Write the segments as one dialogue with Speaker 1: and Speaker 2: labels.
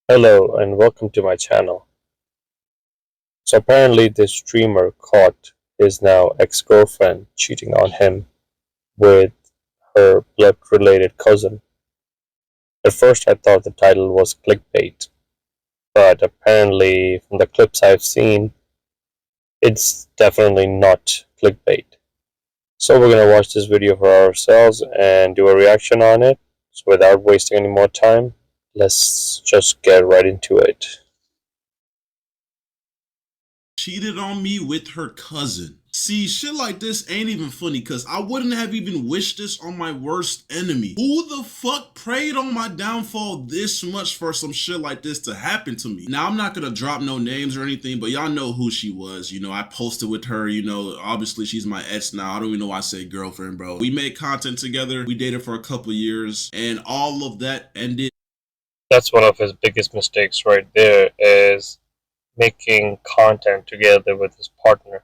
Speaker 1: Hello and welcome to my channel. So apparently this streamer caught his now ex-girlfriend cheating on him with her blood-related cousin. At first I thought the title was clickbait, but apparently from the clips I've seen, it's definitely not clickbait. So we're gonna watch this video for ourselves and do a reaction on it. So without wasting any more time, let's just get right into it.
Speaker 2: Cheated on me with her cousin. See, shit like this ain't even funny because I wouldn't have even wished this on my worst enemy. Who the fuck prayed on my downfall this much for some shit like this to happen to me? Now, I'm not gonna drop no names or anything, but y'all know who she was. I posted with her, obviously she's my ex now. I don't even know why I say girlfriend, bro. We made content together. We dated for a couple years and all of that ended.
Speaker 1: That's one of his biggest mistakes right there is making content together with his partner,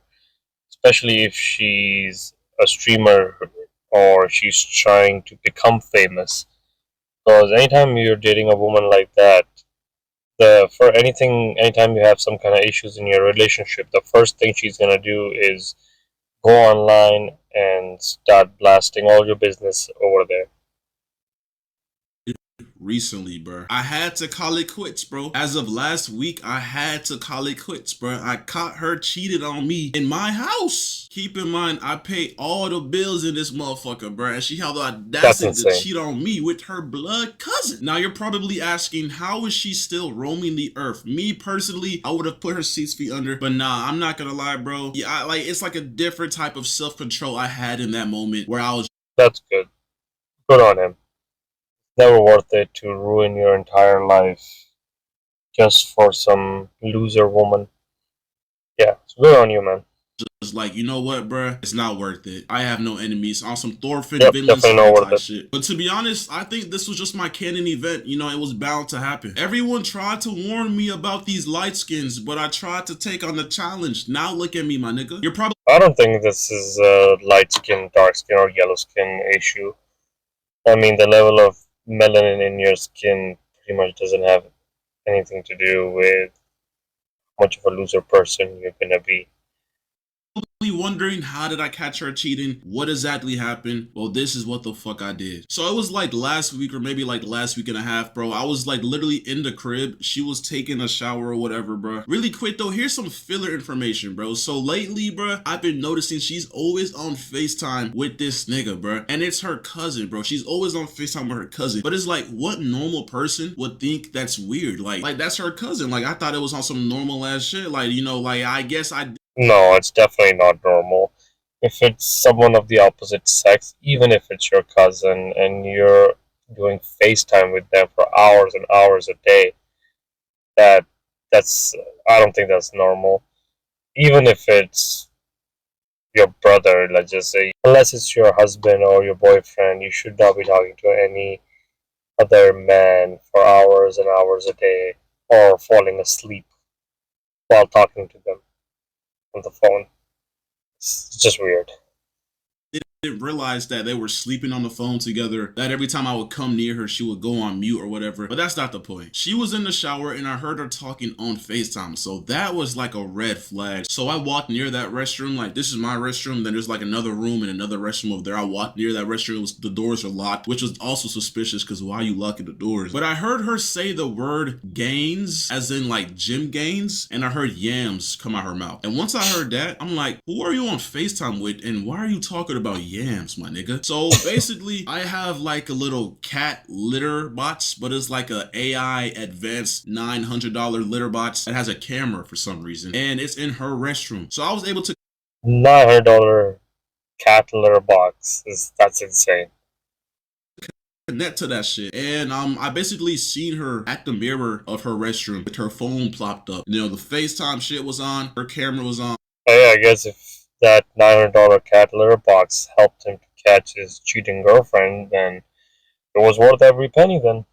Speaker 1: especially if she's a streamer or she's trying to become famous. Because anytime you're dating a woman like that, anytime you have some kind of issues in your relationship, the first thing she's gonna do is go online and start blasting all your business over there.
Speaker 2: Recently, bro. I had to call it quits, bro. As of last week, I had to call it quits, bro. I caught her cheated on me in my house. Keep in mind, I pay all the bills in this motherfucker, bro. And she had the
Speaker 1: That's
Speaker 2: audacity to
Speaker 1: insane.
Speaker 2: cheat on me with her blood cousin. Now, you're probably asking, how is she still roaming the earth? Me, personally, I would have put her 6 feet under. But nah, I'm not gonna lie, bro. Yeah, it's like a different type of self-control I had in that moment where I was
Speaker 1: That's good. Good on him. Never worth it to ruin your entire life just for some loser woman. Yeah, it's good on you, man.
Speaker 2: just like, you know what, bruh? It's not worth it. I have no enemies. On some Thorfinn
Speaker 1: Yep,
Speaker 2: Vinland
Speaker 1: definitely not
Speaker 2: Saga
Speaker 1: worth
Speaker 2: type
Speaker 1: it.
Speaker 2: shit. But to be honest, I think this was just my canon event. It was bound to happen. Everyone tried to warn me about these light skins, but I tried to take on the challenge. Now look at me, my nigga. You're probably
Speaker 1: I don't think this is a light skin, dark skin, or yellow skin issue. I mean, the level of melanin in your skin pretty much doesn't have anything to do with how much of a loser person you're gonna be.
Speaker 2: wondering, how did I catch her cheating? What exactly happened? Well, this is what the fuck I did. So it was like last week or maybe like last week and a half, bro. I was like literally in the crib. She was taking a shower or whatever, bro. Really quick though, here's some filler information, bro. So lately, bro, I've been noticing she's always on FaceTime with this nigga, bro. And it's her cousin, bro. She's always on FaceTime with her cousin. But it's like, what normal person would think that's weird? Like that's her cousin. Like I thought it was on some normal ass shit. Like, like I guess I
Speaker 1: No, it's definitely not normal. If it's someone of the opposite sex, even if it's your cousin and you're doing FaceTime with them for hours and hours a day, that that's I don't think that's normal. Even if it's your brother, let's just say, unless it's your husband or your boyfriend, you should not be talking to any other man for hours and hours a day or falling asleep while talking to them on the phone. It's just weird.
Speaker 2: didn't realize that they were sleeping on the phone together, that every time I would come near her, she would go on mute or whatever. But that's not the point. She was in the shower and I heard her talking on FaceTime. So that was like a red flag. So I walked near that restroom, like this is my restroom. Then there's like another room and another restroom over there. I walked near that restroom. The doors are locked, which was also suspicious because why are you locking the doors? But I heard her say the word gains, as in like gym gains, and I heard yams come out her mouth. And once I heard that, I'm like, who are you on FaceTime with and why are you talking about yams, my nigga? So basically, I have like a little cat litter box, but it's like a AI advanced $900 litter box that has a camera for some reason, and it's in her restroom. So I was able to
Speaker 1: $900 cat litter box is that's insane.
Speaker 2: connect to that shit. And I basically seen her at the mirror of her restroom with her phone plopped up. The FaceTime shit was on, her camera was on.
Speaker 1: Oh, yeah, I guess if that $900 cat litter box helped him to catch his cheating girlfriend, then it was worth every penny then.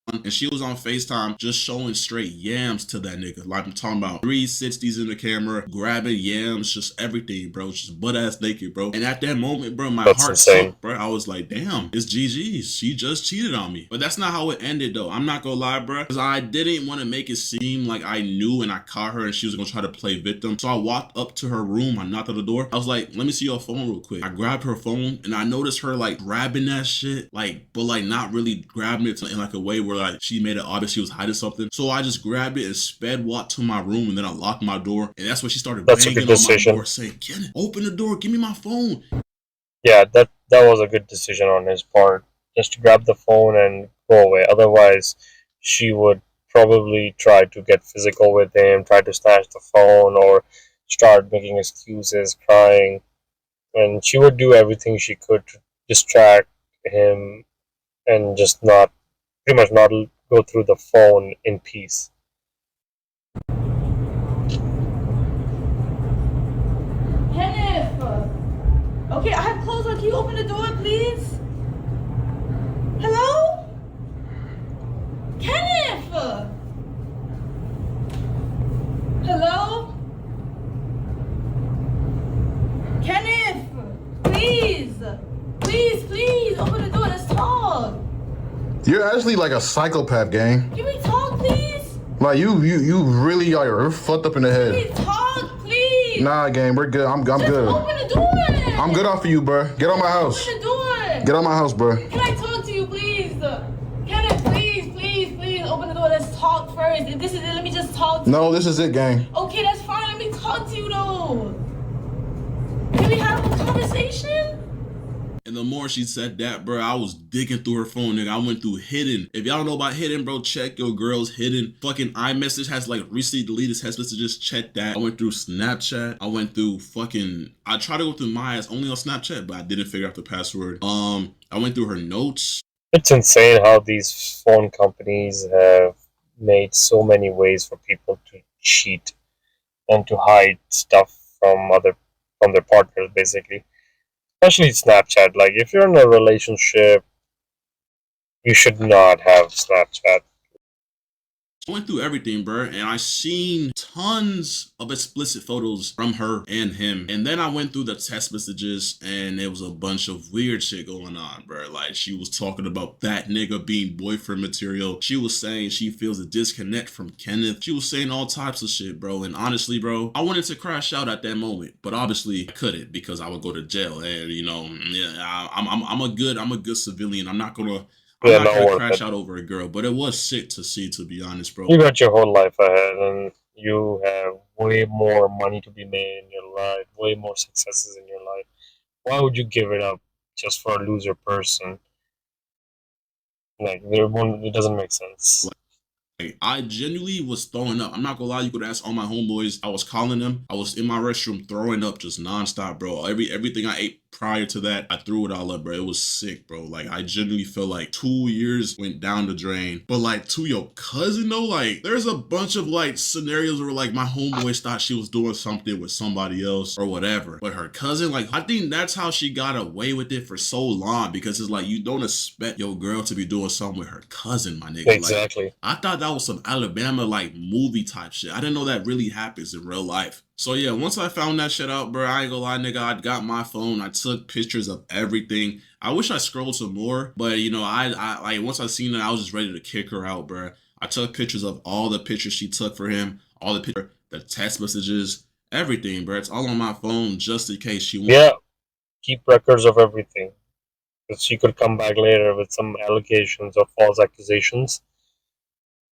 Speaker 2: and she was on FaceTime just showing straight yams to that nigga. Like I'm talking about 360s in the camera, grabbing yams, just everything, bro. Just butt ass naked, bro. And at that moment, bro, my
Speaker 1: That's
Speaker 2: heart
Speaker 1: insane.
Speaker 2: sunk, bro. I was like, damn, it's GG's. She just cheated on me. But that's not how it ended, though. I'm not gonna lie, bro. Because I didn't want to make it seem like I knew and I caught her and she was gonna try to play victim. So I walked up to her room. I knocked on the door. I was like, let me see your phone real quick. I grabbed her phone and I noticed her like grabbing that shit, like, but like not really grabbing it in like a way where like she made it obvious she was hiding something. So I just grabbed it and sped walked to my room and then I locked my door. And that's when she started
Speaker 1: That's a
Speaker 2: banging
Speaker 1: good
Speaker 2: on my
Speaker 1: decision.
Speaker 2: door saying, Kenneth, open the door, give me my phone.
Speaker 1: Yeah, that was a good decision on his part. Just to grab the phone and go away. Otherwise, she would probably try to get physical with him, try to snatch the phone, or start making excuses, crying. And she would do everything she could to distract him and just not, pretty much not go through the phone in peace.
Speaker 3: Kenneth! Okay, I have clothes on. Can you open the door, please? Hello? Kenneth! Hello? Kenneth! Please! Please, please, open the door. Let's talk.
Speaker 4: You're actually like a psychopath, gang.
Speaker 3: Can we talk, please?
Speaker 4: Like you really are fucked up in the head.
Speaker 3: Please talk, please.
Speaker 4: Nah, gang, we're good. I'm
Speaker 3: Just
Speaker 4: good.
Speaker 3: open the door.
Speaker 4: I'm good off of you, bro. Get on my house.
Speaker 3: Open the door.
Speaker 4: Get on my house, bro.
Speaker 3: Can I talk to you, please? Kenneth, please, please, please, open the door. Let's talk first. If this is it, let me just talk to you.
Speaker 4: No, this is it, gang.
Speaker 3: Okay, that's fine. Let me talk to you, though. Can we have a conversation?
Speaker 2: And the more she said that, bro, I was digging through her phone, nigga. I went through Hidden. If y'all don't know about Hidden, bro, check your girl's Hidden. Fucking iMessage has like recently deleted text messages. Check that. I went through Snapchat. I went through I tried to go through Maya's only on Snapchat, but I didn't figure out the password. I went through her notes.
Speaker 1: It's insane how these phone companies have made so many ways for people to cheat and to hide stuff from their partners, basically. Especially Snapchat. Like, if you're in a relationship, you should not have Snapchat.
Speaker 2: I went through everything, bro, and I seen tons of explicit photos from her and him. And then I went through the text messages, and there was a bunch of weird shit going on, bro. Like, she was talking about that nigga being boyfriend material. She was saying she feels a disconnect from Kenneth. She was saying all types of shit, bro. And honestly, bro, I wanted to crash out at that moment, but obviously I couldn't because I would go to jail. And you know, yeah, I'm a good civilian. I'm not gonna crash out over a girl, but it was sick to see, to be honest, bro.
Speaker 1: You got your whole life ahead, and you have way more money to be made in your life, way more successes in your life. Why would you give it up just for a loser person? Like, it doesn't make sense.
Speaker 2: I genuinely was throwing up. I'm not gonna lie, you could ask all my homeboys. I was calling them. I was in my restroom throwing up just nonstop, bro. Everything I ate prior to that, I threw it all up, bro. It was sick, bro. Like, I genuinely feel like 2 years went down the drain. But like, to your cousin though, like, there's a bunch of like scenarios where like my homeboys thought she was doing something with somebody else or whatever. But her cousin, like, I think that's how she got away with it for so long, because it's like, you don't expect your girl to be doing something with her cousin, my nigga.
Speaker 1: Exactly.
Speaker 2: Like, I thought that was some Alabama like movie type shit. I didn't know that really happens in real life. So yeah, once I found that shit out, bro, I ain't gonna lie, nigga, I got my phone. I took pictures of everything. I wish I scrolled some more, but you know, I like, once I seen it, I was just ready to kick her out, bro. I took pictures of all the pictures she took for him, all the pictures, the text messages, everything, bro. It's all on my phone just in case she wants.
Speaker 1: Yeah, keep records of everything. Because she could come back later with some allegations or false accusations.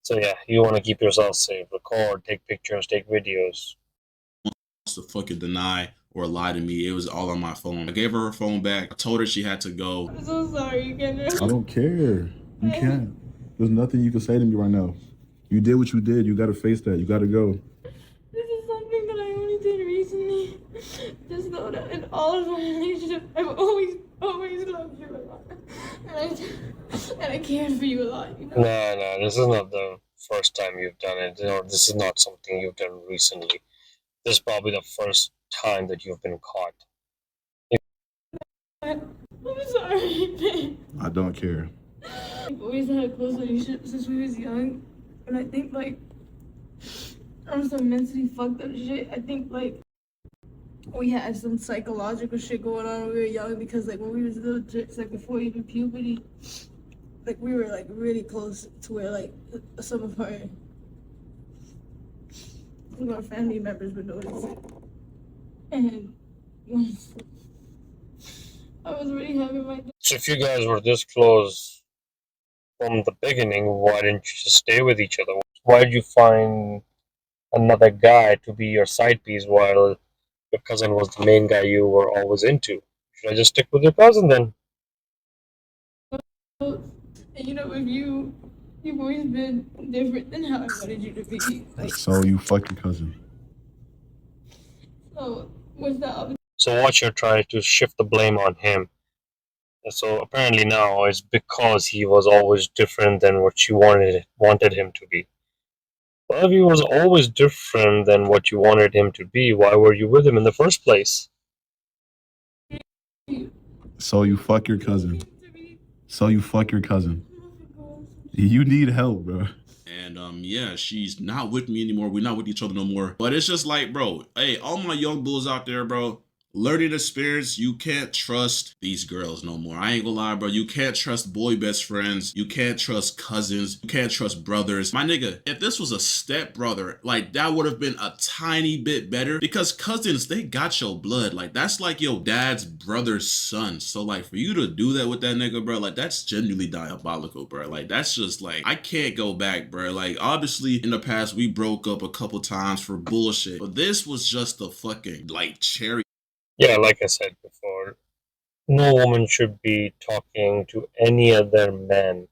Speaker 1: So yeah, you want to keep yourself safe. Record, take pictures, take videos.
Speaker 2: To fucking deny or lie to me. It was all on my phone. I gave her phone back. I told her she had to go.
Speaker 3: I'm so sorry, Kenneth.
Speaker 4: I don't care. You can't. There's nothing you can say to me right now. You did what you did. You gotta face that. You gotta go.
Speaker 3: This is something that I only did recently. Just know that in all of my relationships, I've always loved you a lot. And I cared for you a lot, you know?
Speaker 1: No, this is not the first time you've done it. You know, this is not something you've done recently. This is probably the first time that you've been caught.
Speaker 3: I'm sorry, babe.
Speaker 4: I don't care.
Speaker 3: We've always had a close relationship since we was young, and I think like on some mentally fucked up shit. I think like we had some psychological shit going on when we were young because like when we was little chicks, like before even puberty, like we were like really close to where like some of our family members would notice it. And I was really having my
Speaker 1: So if you guys were this close from the beginning, why didn't you just stay with each other? Why did you find another guy to be your side piece while your cousin was the main guy you were always into? Should I just stick with your cousin then?
Speaker 3: and you know if you've always been different than how I wanted you to be. Like
Speaker 4: So you fuck your cousin.
Speaker 3: so what's the opposite?
Speaker 1: So what you're trying to shift the blame on him. And so apparently now it's because he was always different than what you wanted him to be. Well, if he was always different than what you wanted him to be, why were you with him in the first place?
Speaker 4: So you fuck your cousin. So you fuck your cousin. You need help, bro.
Speaker 2: And yeah, she's not with me anymore. We're not with each other no more. But it's just like, bro, hey, all my young bulls out there, bro, learning experience, you can't trust these girls no more. I ain't gonna lie, bro. You can't trust boy best friends. You can't trust cousins. You can't trust brothers. My nigga, if this was a step brother, like that would have been a tiny bit better because cousins, they got your blood. Like that's like your dad's brother's son. So like for you to do that with that nigga, bro, like that's genuinely diabolical, bro. Like that's just like, I can't go back, bro. Like obviously in the past, we broke up a couple times for bullshit, but this was just the fucking like cherry.
Speaker 1: Yeah, like I said before, no woman should be talking to any other man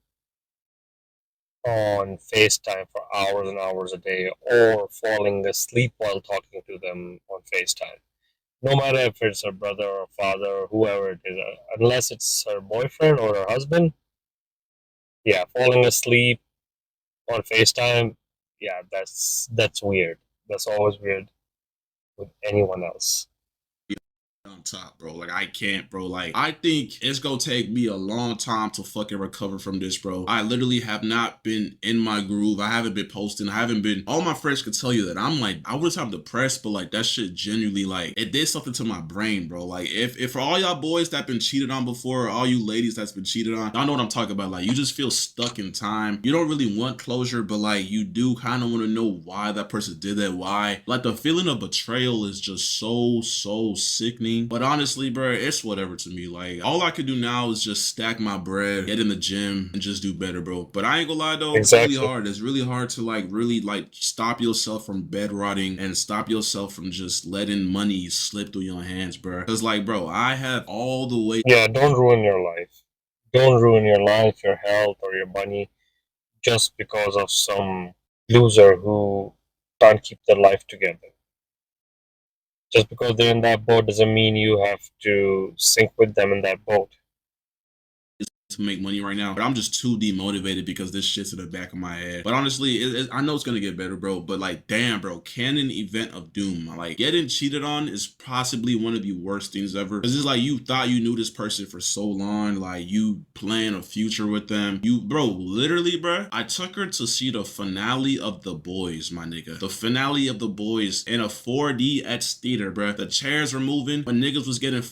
Speaker 1: on FaceTime for hours and hours a day or falling asleep while talking to them on FaceTime. No matter if it's her brother or father or whoever it is, unless it's her boyfriend or her husband, yeah, falling asleep on FaceTime, yeah, that's weird. That's always weird with anyone else.
Speaker 2: On top, bro. Like I can't, bro. Like I think it's gonna take me a long time to fucking recover from this, bro. I literally have not been in my groove. I haven't been posting. I haven't been. All my friends could tell you that I'm like, I wouldn't say I'm depressed, but like that shit genuinely like it did something to my brain, bro. Like if for all y'all boys that been cheated on before, or all you ladies that's been cheated on, y'all know what I'm talking about. Like you just feel stuck in time. You don't really want closure, but like you do kind of want to know why that person did that. Why? Like the feeling of betrayal is just so sickening. But honestly, bro, it's whatever to me. Like all I can do now is just stack my bread, get in the gym, and just do better, bro. But I ain't gonna lie though,
Speaker 1: Exactly.
Speaker 2: it's really hard. It's really hard to like really like stop yourself from bed rotting and stop yourself from just letting money slip through your hands, bro. Cause like, bro, I have all the way.
Speaker 1: Yeah, don't ruin your life. Don't ruin your life, your health, or your money just because of some loser who can't keep their life together. Just because they're in that boat doesn't mean you have to sink with them in that boat.
Speaker 2: To make money right now, but I'm just too demotivated because this shit's in the back of my head. But honestly, I know it's gonna get better, bro. But like, damn, bro, canon event of doom. Like, getting cheated on is possibly one of the worst things ever. Cause it's like you thought you knew this person for so long, like you plan a future with them. You, bro, literally, bro. I took her to see the finale of The Boys, my nigga. The finale of The Boys in a 4DX theater, bro. The chairs were moving, when niggas was getting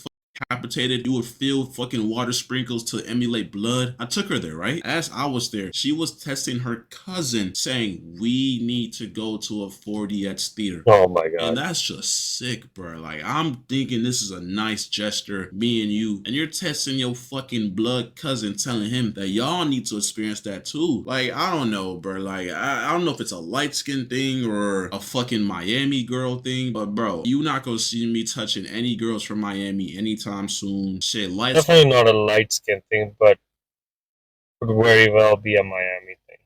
Speaker 2: decapitated, you would feel fucking water sprinkles to emulate blood. I took her there, right? As I was there, she was texting her cousin saying, we need to go to a 4DX theater.
Speaker 1: Oh my god.
Speaker 2: And that's just sick, bro. Like, I'm thinking this is a nice gesture, me and you, and you're texting your fucking blood cousin telling him that y'all need to experience that too. Like, I don't know, bro. Like, I don't know if it's a light skin thing or a fucking Miami girl thing, but bro, you not gonna see me touching any girls from Miami anytime soon. Shit, light
Speaker 1: Definitely not a light skin thing, but could very well be a Miami thing.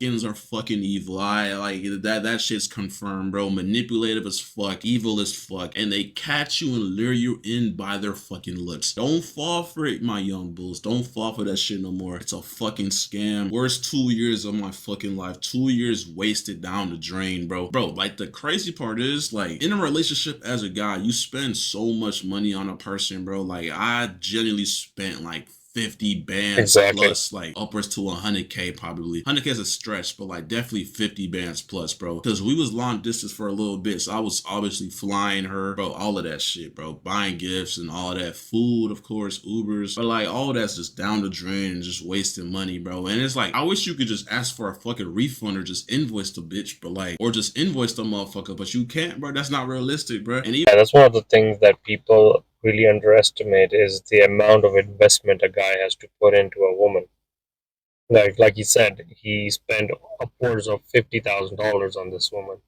Speaker 2: skins are fucking evil. I like that shit's confirmed, bro. Manipulative as fuck, evil as fuck, and they catch you and lure you in by their fucking looks. Don't fall for it, my young bulls. Don't fall for that shit no more. It's a fucking scam. Worst 2 years of my fucking life. 2 years wasted down the drain, bro. Bro, like the crazy part is, like, in a relationship as a guy, you spend so much money on a person, bro. Like, I genuinely spent like 50 bands
Speaker 1: Exactly.
Speaker 2: plus, like upwards to 100K probably. 100K is a stretch, but like definitely 50 bands plus, bro. Because we was long distance for a little bit, so I was obviously flying her, bro, all of that shit, bro. Buying gifts and all that, food, of course, Ubers, but like all that's just down the drain and just wasting money, bro. And it's like, I wish you could just ask for a fucking refund or just invoice the bitch, but like, or just invoice the motherfucker, but you can't, bro. That's not realistic, bro. And even
Speaker 1: Yeah, that's one of the things that people really underestimate is the amount of investment a guy has to put into a woman. Like he said, he spent upwards of $50,000 on this woman.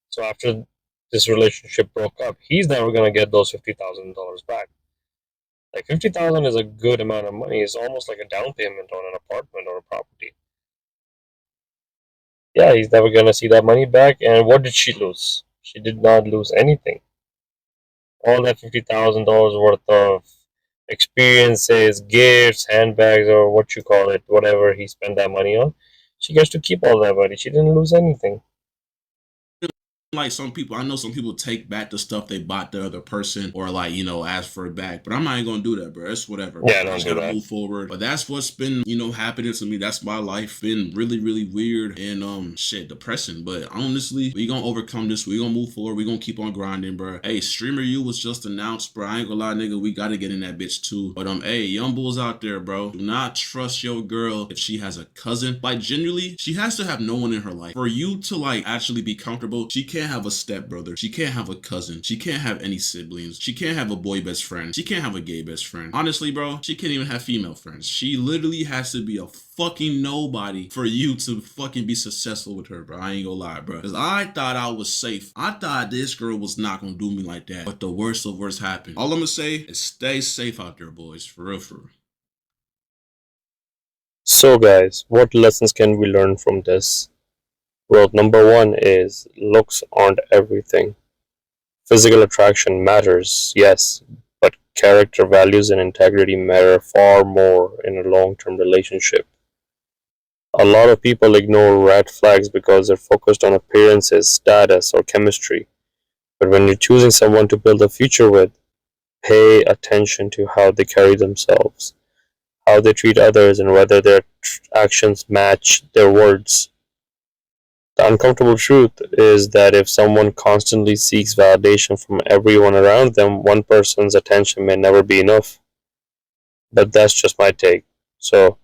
Speaker 1: So after this relationship broke up, he's never gonna get those $50,000 back. Like 50,000 is a good amount of money. It's almost like a down payment on an apartment or a property. Yeah, he's never gonna see that money back. And what did she lose? She did not lose anything. All that $50,000 worth of experiences, gifts, handbags, or what you call it, whatever he spent that money on, she gets to keep all that money. She didn't lose anything.
Speaker 2: like some people, I know some people take back the stuff they bought the other person or like, you know, ask for it back. But I'm not even gonna do that, bro. It's whatever. Bro.
Speaker 1: Yeah,
Speaker 2: I
Speaker 1: don't
Speaker 2: just
Speaker 1: do
Speaker 2: gotta
Speaker 1: that.
Speaker 2: move forward. But that's what's been, you know, happening to me. That's my life. Been really, really weird and shit, depressing. But honestly, we gonna overcome this. We gonna move forward. We gonna keep on grinding, bro. Hey, Streamer U was just announced, bro. I ain't gonna lie, nigga. We gotta get in that bitch too. But hey, young bulls out there, bro. Do not trust your girl if she has a cousin. Like genuinely, she has to have no one in her life. For you to like actually be comfortable, she can't have a stepbrother. She can't have a cousin. She can't have any siblings. She can't have a boy best friend. She can't have a gay best friend. Honestly, bro, she can't even have female friends. She literally has to be a fucking nobody for you to fucking be successful with her, bro. I ain't gonna lie, bro. Because I thought I was safe. I thought this girl was not gonna do me like that. But the worst of worst happened. All I'm gonna say is stay safe out there, boys. For real, for real.
Speaker 1: So, guys, what lessons can we learn from this? Well, number one is looks aren't everything. Physical attraction matters, yes, but character, values, and integrity matter far more in a long term relationship. A lot of people ignore red flags because they're focused on appearances, status, or chemistry. But when you're choosing someone to build a future with, pay attention to how they carry themselves, how they treat others, and whether their actions match their words. The uncomfortable truth is that if someone constantly seeks validation from everyone around them, one person's attention may never be enough. But that's just my take. So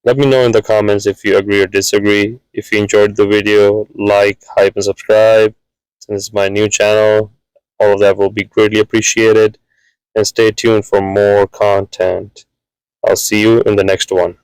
Speaker 1: let me know in the comments if you agree or disagree. If you enjoyed the video, like, hype, and subscribe. Since it's my new channel, all of that will be greatly appreciated. And stay tuned for more content. I'll see you in the next one.